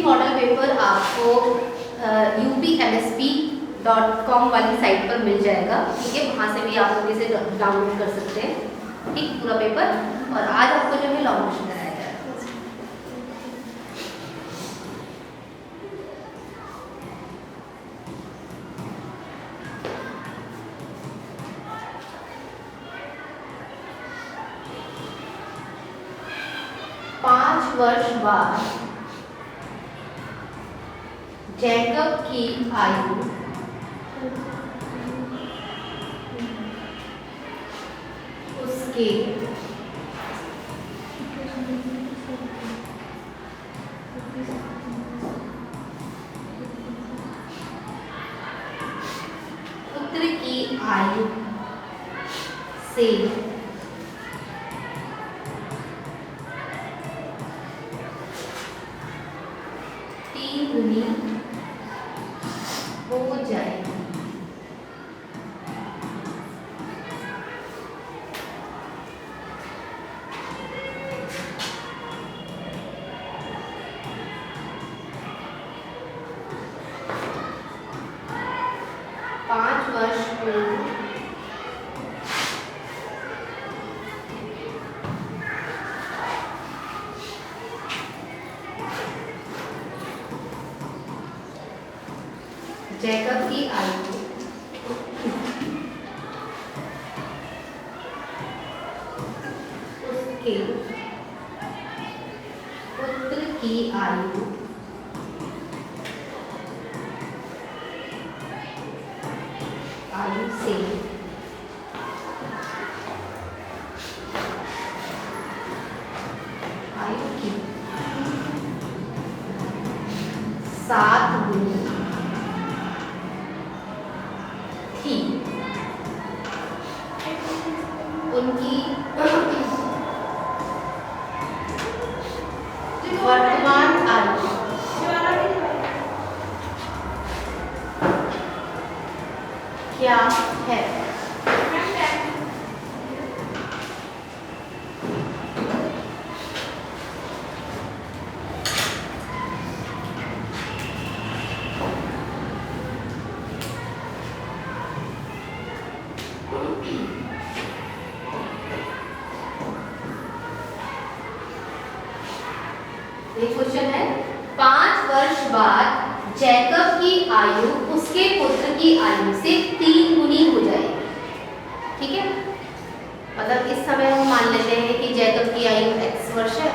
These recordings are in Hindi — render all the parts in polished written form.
भी मॉडल पेपर आपको upmsp.com वाली साइट पर मिल जाएगा, ठीक है। वहाँ से भी आप लोग इसे डाउनलोड कर सकते हैं, ठीक, पूरा पेपर। और आज आपको जो है लॉन्ग क्वेश्चन कराया जाएगा। 5 वर्ष बाद जैकब की आयु उसके पुत्र की आयु से 3 गुनी हो जाएगी। पाँच वर्ष पूर्व जैकब की आयु उसके पुत्र की आयु से 7 गुनी थी। उनकी वर्तमान आयु क्या है? ये क्वेश्चन है, 5 वर्ष बाद जैकब की आयु उसके पुत्र की आयु से 3 गुनी हो जाएगी, ठीक है। मतलब इस समय हम मान लेते हैं कि जैकब की आयु x वर्ष है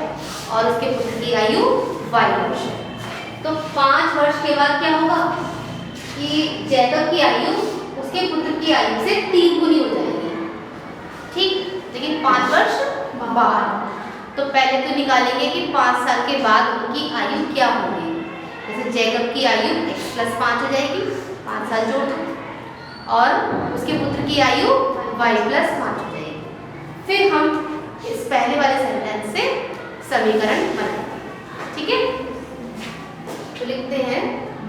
और उसके पुत्र की आयु y वर्ष है। तो 5 वर्ष के बाद क्या होगा कि जैकब की आयु उसके पुत्र की आयु से 3 गुनी हो जाएगी, ठीक। लेकिन 5 वर्ष बाद तो पहले तो निकालेंगे कि 5 साल के बाद उनकी आयु क्या होगी। जैसे जैकब की आयु x + 5 हो जाएगी, 5 साल जोड़ दो, और उसके पुत्र की आयु y + 5 हो जाएगी। फिर हम इस पहले वाले सेंटेंस से समीकरण बनाएंगे, ठीक है। तो लिखते हैं,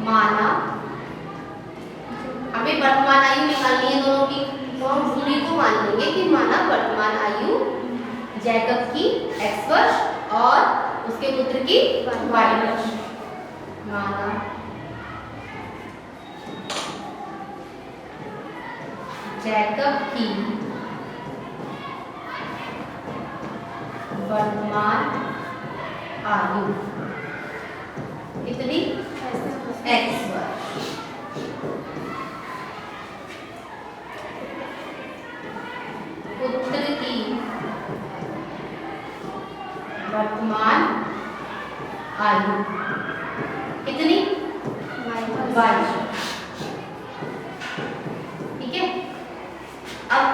माना हमें वर्तमान आयु निकालनी है दोनों की, तो हम दूरी को मान लेंगे कि माना वर्तमान आयु जैकब की x वर्ष और उसके पुत्र की y वर्ष। माना जैकब की वर्तमान आयु कितनी? x वर्ष। पुत्र की वर्तमान आयु कितनी? y, ठीक है। अब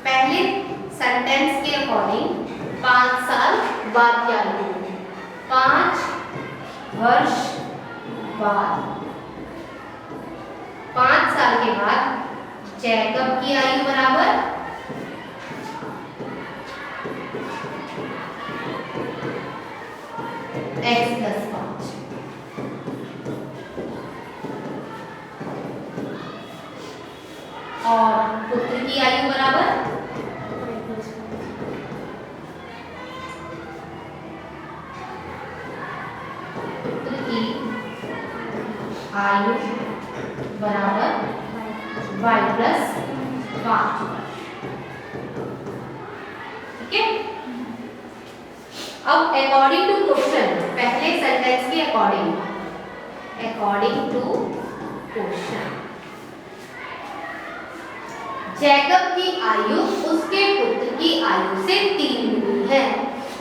पहले सेंटेंस के अकॉर्डिंग 5 साल बाद क्या लिखेंगे? 5 वर्ष बाद, 5 साल के बाद जैकब की आयु बराबर x + 5 और पुत्र की आयु बराबर पुत्र की आयु बराबर y प्लस 5 वर्ष। ठीक है। अब अकॉर्डिंग टू क्वेश्चन, पहले सेंटेंस के अकॉर्डिंग टू क्वेश्चन, जैकब की आयु उसके पुत्र की आयु से 3 गुनी है।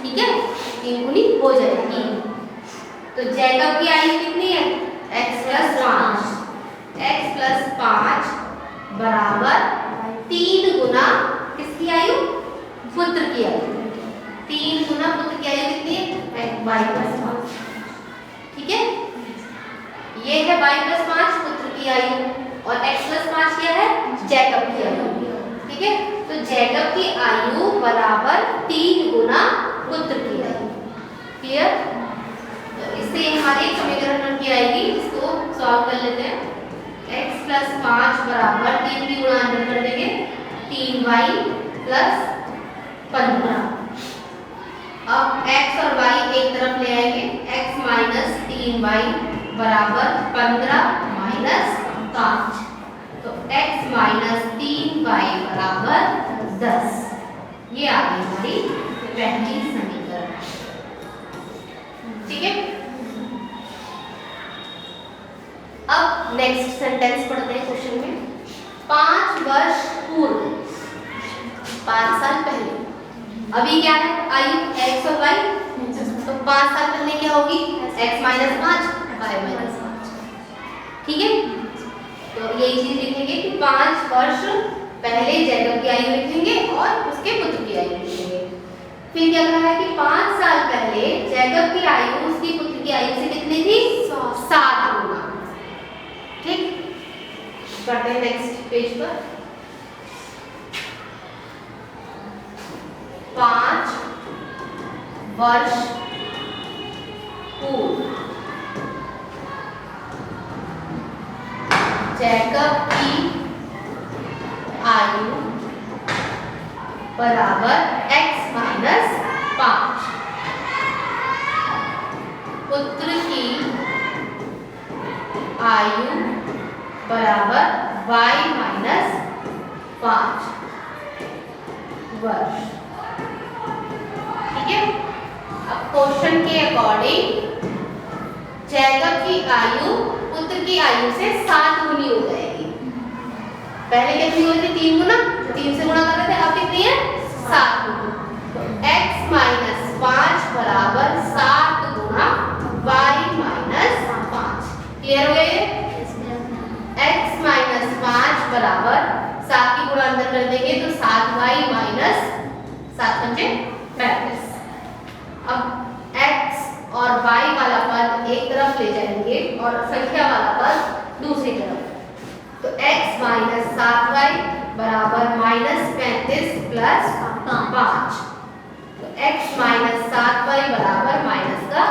ठीक है, 3 गुनी हो जाएगी। तो जैकब की आयु कितनी है? x प्लस 5 बराबर 3 गुना किसकी आयु? पुत्र की आयु। 3 गुना पुत्र की आयु कितनी है? y plus 5। ठीक है, ये है y प्लस 5 पुत्र की आयु, और x प्लस 5 क्या है? जैकब की आयु। ठीक है, तो जैकब की आयु बराबर 3 गुना पुत्र की आयु। क्लियर? तो इससे हमारी समीकरण बन के आएगी, इसको सॉल्व कर लेते हैं। x प्लस 5 बराबर 3 की गुणा अंदर कर देंगे, 3y प्लस 15। अब x और y एक तरफ ले आएंगे, x माइनस 3y बराबर 15 माइनस 5, तो x माइनस 3y बराबर 10। ये आ गई हमारी पहली समीकरण। ठीक है, अब नेक्स्ट सेंटेंस पढ़ते हैं क्वेश्चन में। 5 वर्ष पूर्व, 5 साल पहले, अभी क्या है? आयु x और y, तो 5 साल पहले क्या होगी? x minus 5 y minus 5। ठीक है, तो यही चीज लिखेंगे कि 5 वर्ष पहले जैकब की आयु लिखेंगे और उसके पुत्र की आयु लिखेंगे। फिर क्या कहा है कि 5 साल पहले जैकब की आयु उसकी पुत्र की आयु से कितनी थी? 7 गुना। ठीक, पढ़ते हैं नेक्स्ट पेज पर। 5 वर्ष पूर्व जैकब की आयु बराबर x माइनस 5, पुत्र की आयु बराबर y माइनस 5 वर्ष। ठीक है, अब क्वेश्चन के अकॉर्डिंग जैकब की आयु पुत्र की आयु से 7 गुनी हो जाएगी। पहले कितनी हुई थी? 3 गुना, 3 से गुणा कर रहे थे, अब कितनी है? 7 गुना। तो x माइनस 5 बराबर 7 गुना y माइनस 5। क्लियर हो गया ये? x माइनस 5 बराबर 7 की गुणा अंदर कर देंगे तो 7y माइनस 7 पंचे 35। अब x और y वाला पद एक तरफ ले जाएंगे और संख्या वाला पद दूसरी तरफ, तो x माइनस 7y बराबर माइनस 35 प्लस 5, तो x माइनस 7y बराबर माइनस का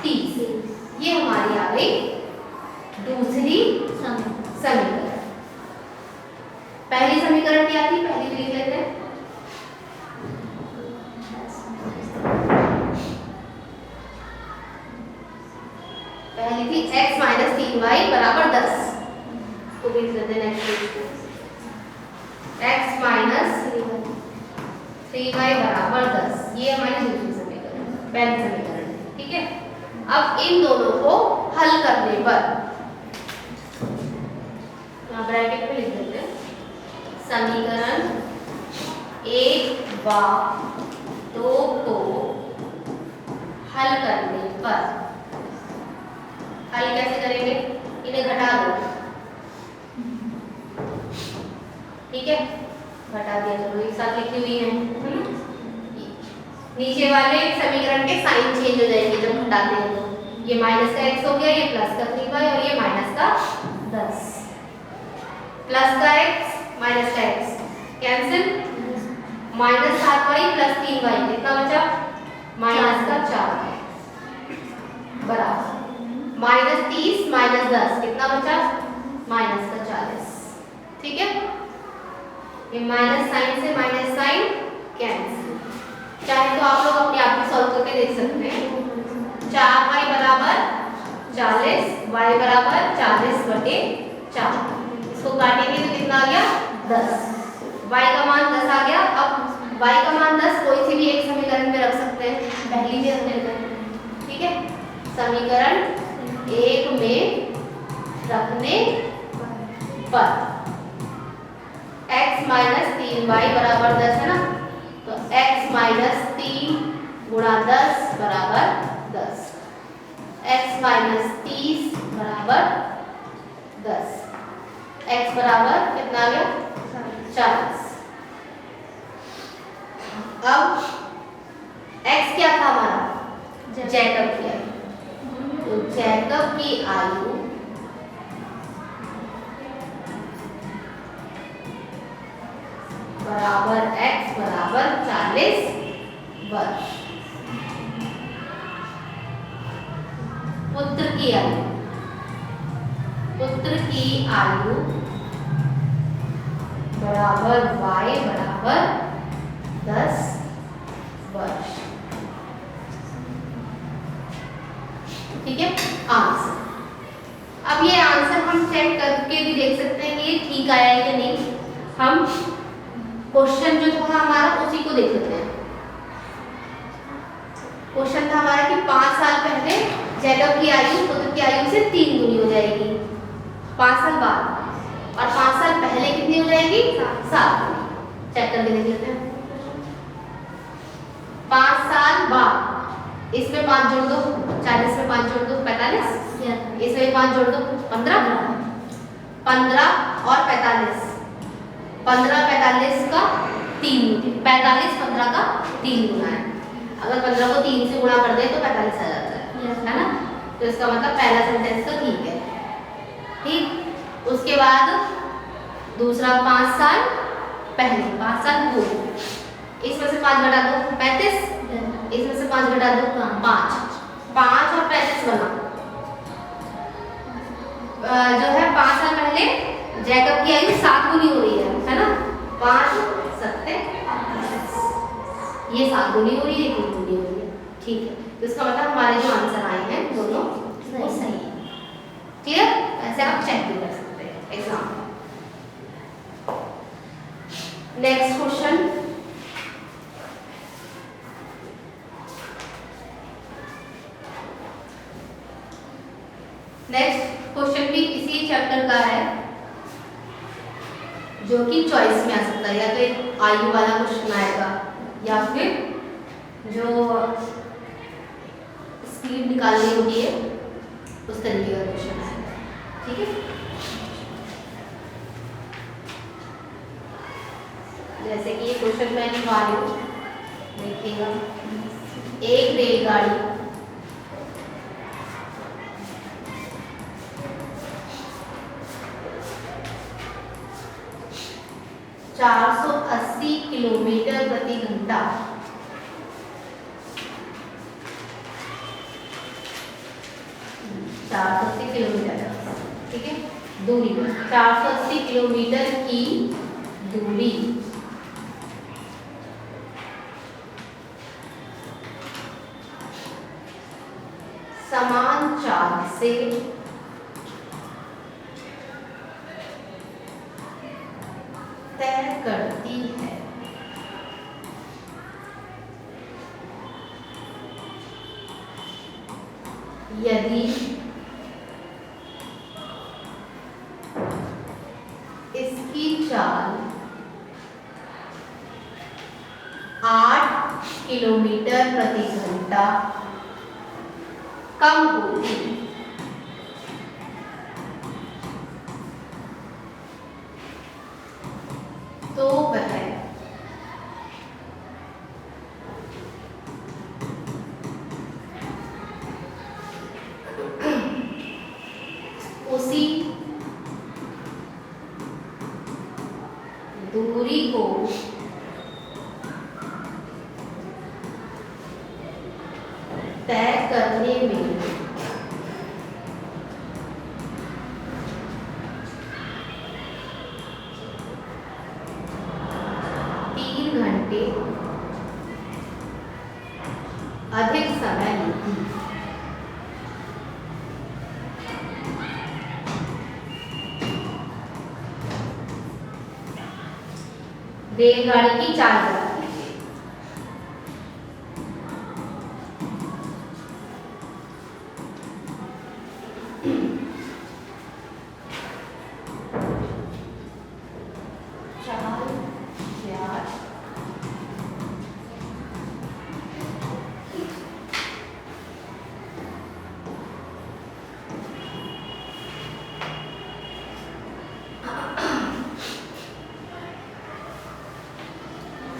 30। ये हमारी आ गई दूसरी समीकरण। पहली समीकरण क्या थी? पहली लिख लेते हैं। पहली थी x माइनस 3y बराबर 10, को भी लिख लेते हैं next page. x minus 3y बराबर 10, ये हमारी दूसरी समीकरण, पहली समीकरण। ठीक है, अब इन दोनों को हल करने पर यहाँ ब्रैकेट में लिख देते हैं, समीकरण 1 व 2 को हल करने पर, हल कैसे करेंगे? इन्हें घटा दो। ठीक है, घटा दिया, चलो एक साथ लिखी हुई है। नीचे वाले समीकरण के साइन चेंज हो जाएंगे जब घटाते हैं, तो ये माइनस का x हो गया, ये प्लस का 3y और ये माइनस का 10। प्लस का x माइनस का x cancel, minus 7y plus 3y कितना बचा? माइनस का 4 बराबर माइनस 30 माइनस 10 कितना बचा? माइनस का 40। ठीक है, ये माइनस साइन से माइनस साइन कैंसिल। चाहे तो आप लोग अपने आप भी सॉल्व करके देख सकते हैं। 4y बराबर 40, y बराबर 40/4। इसको काटेंगे तो कितना आ गया 10, y का मान 10 आ गया। अब y का मान 10 कोई सी भी एक समीकरण में रख सकते हैं, पहली भी रख लेते हैं, ठीक है। समीकरण 1 में रखने पर x माइनस 3y बराबर 10 है ना, तो x माइनस 3 गुणा 10 बराबर 10, x माइनस 30 बराबर 10, x बराबर कितना आ गया 40। अब x क्या था हमारा, जैकब की आयु, तो जैकब की आयु बराबर x बराबर 40 वर्ष। पुत्र की आयु बराबर y बराबर 10 वर्ष, ठीक है। आंसर, अब ये आंसर हम चेक करके भी देख सकते हैं कि ये ठीक आया है कि नहीं। हम क्वेश्चन जो था हमारा उसी को देख लेते हैं। क्वेश्चन था हमारा कि 5 साल पहले जैकब की आयु पुत्र की आयु से 3 गुनी हो जाएगी 5 साल बाद, और 5 साल पहले कितनी हो जाएगी 7 गुनी। चेक करके देख लेते हैं। 5 साल बाद, इसमें 5 जोड़ दो, 40 में 5 जोड़ दो 45, इसमें 5 जोड़ दो 15 और 45, 15 45 का 3, 45 15 का 3 गुना है। अगर 15 को 3 से गुणा कर दे तो 45 आ जाता है ना, तो इसका मतलब पहला सेंटेंस तो ठीक है, ठीक। उसके बाद दूसरा 5 साल पहले, 5 साल पूर्व, इसमें से 5 घटा दो 35, इसमें से 5 घटा दो 5, 5 और 35 बना। जो है 5 साल पहले जैकब की आयु 7 गुनी हो रही है ना, 5 7 ये 7 गुनी हो रही है, 3 गुनी हो रही है, ठीक है। तो इसका मतलब हमारे जो आंसर आए हैं दोनों वो सही है, क्लियर। ऐसे आप चेक भी कर सकते हैं एग्जाम। नेक्स्ट क्वेश्चन, भी इसी चैप्टर का है जो कि चॉइस में आ सकता है, या तो एक आयु वाला क्वेश्चन आएगा या फिर जो स्पीड निकालनी होती है उस तरीके का क्वेश्चन आएगा, ठीक है। जैसे कि ये क्वेश्चन मैं लिखवा रही हूँ, देखिएगा। एक रेलगाड़ी 480 किलोमीटर प्रति घंटा किलोमीटर, ठीक है, दूरी 480 किलोमीटर की दूरी समान चाल से तय करती है। यदि इसकी चाल 8 किलोमीटर प्रति घंटा कम होगी तो वह उसी दूरी को तय करने में 3 घंटे अधिक समय लेती। रेलगाड़ी की चाल बता दीजिए।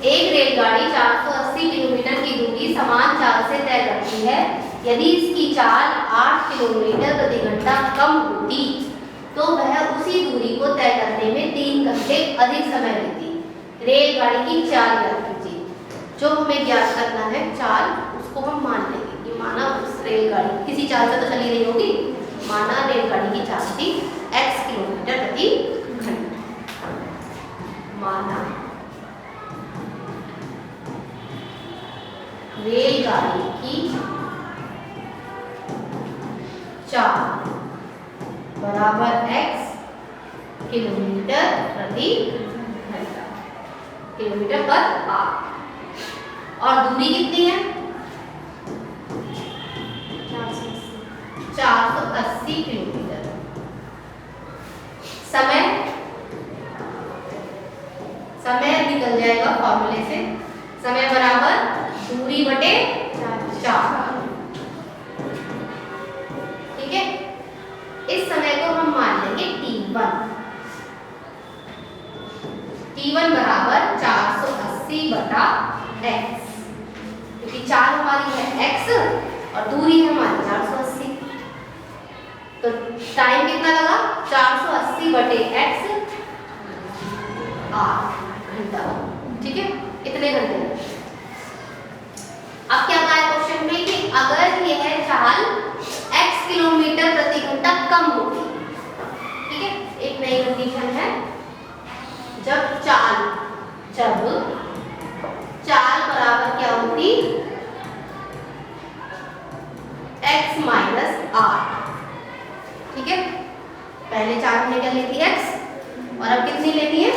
एक रेलगाड़ी 480 किलोमीटर की दूरी समान चाल से तय करती है। यदि इसकी चाल 8 किलोमीटर प्रति घंटा कम होती तो वह उसी दूरी को तय करने में 3 घंटे अधिक समय लेती। रेलगाड़ी की चाल याद कीजिए, जो हमें ज्ञात करना है चाल, उसको हम मान लेंगे कि माना उस रेलगाड़ी किसी चाल से तो चली रही होगी, माना रेलगाड़ी की चाल थी x किलोमीटर प्रति घंटा। माना रेलगाड़ी की चाल बराबर x किलोमीटर प्रति घंटा, किलोमीटर पर आवर, और दूरी कितनी है 480 किलोमीटर। समय निकल जाएगा फॉर्मूले से, समय बराबर दूरी बटे 4। ठीक है, इस समय को हम मान लेंगे t1। t1 बराबर 480 बटा x, क्योंकि चाल हमारी है x और दूरी है हमारी 480, तो टाइम कितना लगा 480 बटे x 8 घंटा। ठीक है, इतने घंटे। अब क्या कहा है क्वेश्चन में कि अगर यह चाल x किलोमीटर प्रति घंटा कम होगी, ठीक है, एक नई कंडीशन है, जब चाल बराबर क्या होती x माइनस 8। ठीक है, पहले चाल हमने क्या ली थी x, और अब कितनी लेनी है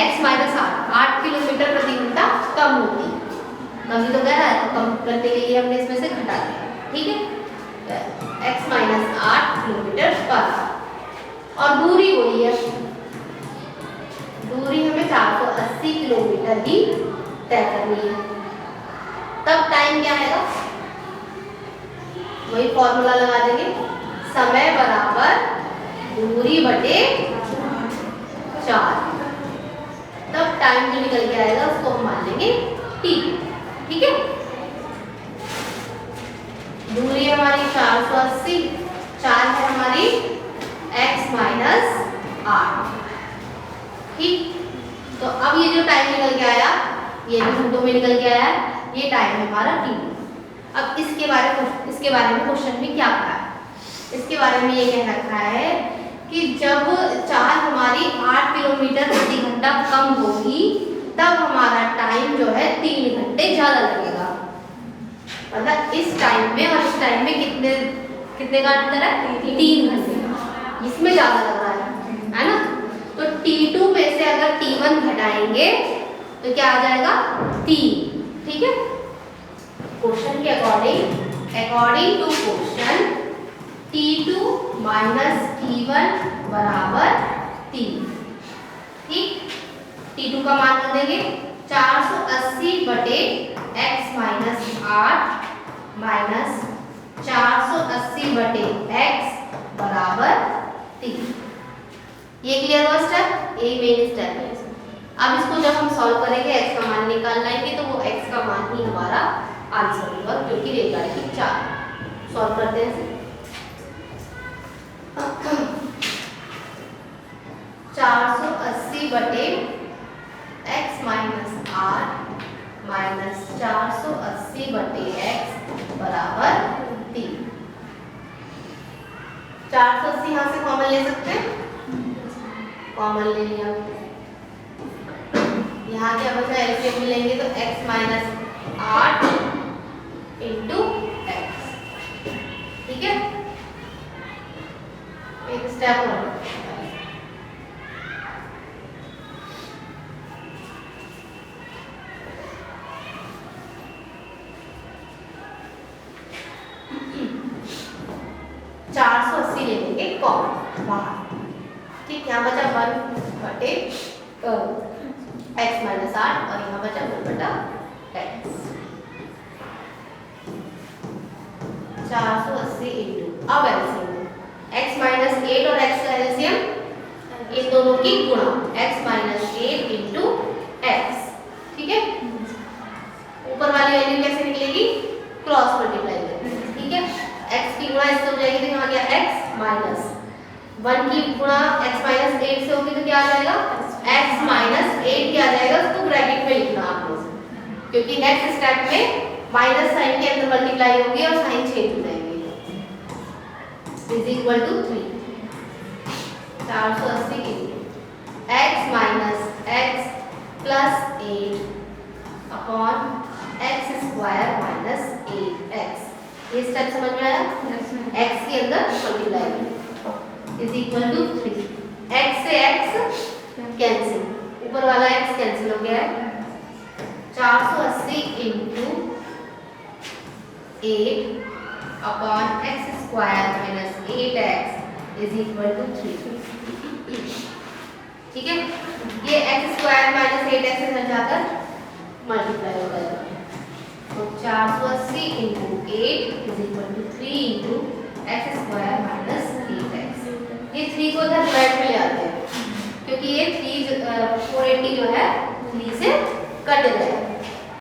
x माइनस 8 किलोमीटर प्रति घंटा कम होती। कमी तो कह रहा है, तो कम करने के लिए हमने इसमें से घटा दिया। ठीक है, x माइनस 8 किलोमीटर पर, और दूरी वही है, दूरी हमें 480 किलोमीटर ही तय करनी है। तब टाइम क्या आएगा, वही फॉर्मूला लगा देंगे, समय बराबर दूरी बटे 4। तब टाइम जो निकल के आएगा उसको हम मान लेंगे t। ठीक है, दूरी हमारी 480, 4 है हमारी x माइनस 8। ठीक, तो अब ये जो टाइम निकल के आया, ये भी घंटों में निकल के आया, ये टाइम है हमारा t। अब इसके बारे में क्वेश्चन में क्या कहा है, इसके बारे में ये कह रखा है कि जब चाल हमारी 8 किलोमीटर प्रति घंटा कम होगी तब हमारा टाइम जो है 3 घंटे ज्यादा लगेगा। मतलब इस टाइम में और इस टाइम में कितने का अंतर है, 3 घंटे, इसमें ज्यादा लग रहा है ना। तो t2 में से अगर t1 घटाएंगे तो क्या आ जाएगा 3। ठीक है, क्वेश्चन के according to question t2 minus t1 बराबर 3। ठीक, t2 का मान कर देंगे 480 बटे x माइनस 8 माइनस 480 बटे x बराबर 3। ये क्लियर हुआ स्टेप, ये मेन स्टेप है। अब इसको जब हम सॉल्व करेंगे x का मान निकाल लाएंगे तो वो x का मान ही हमारा आंसर होगा, क्योंकि रेलगाड़ी की चाल। सॉल्व करते हैं, 480 बटे x माइनस 8 माइनस 480 बटे x बराबर 3। 480 यहाँ से कॉमन ले सकते हैं, कॉमन ले लिया, यहाँ क्या बचा, एलसीएम मिलेंगे तो x माइनस 8 इंटू x। ठीक है, एक स्टेप और बटे x माइनस 8 और यहाँ बचा 1 बटा x। 480 इंटू, अब एलसीएम x माइनस 8 और x का एलसीएम इन दोनों की गुणा x माइनस 8 इंटू x, ठीक है। ऊपर वाली वैल्यू कैसे निकलेगी, क्रॉस मल्टीप्लाई करके, ठीक है। x की गुणा इससे हो जाएगी तो यहाँ गया x माइनस 1 की गुणा x माइनस 8 से होगी तो क्या आ जाएगा, x माइनस 8 क्या आ जाएगा, उसको ब्रैकेट में लिखना आप लोग, क्योंकि नेक्स्ट स्टेप में माइनस साइन के अंदर मल्टीप्लाई होगी और साइन चेंज हो जाएंगे, is equal to 3। 480 into x minus x plus 8 upon x square minus 8x, ये स्टेप समझ में आया, x के अंदर multiply is equal to 3। x से x कैंसिल, ऊपर वाला x कैंसिल हो गया है। 480 into 8 upon x square minus 8x is equal to 3, ठीक है। ये x स्क्वायर माइनस 8x से हट जाकर मल्टीप्लाई हो जाएगा, तो 480 into 8 is equal to 3 into x square minus 8x। ये 3 को इधर ब्रैकेट में ले आते हैं, क्योंकि ये 480 जो है 3 से कट जाएगा,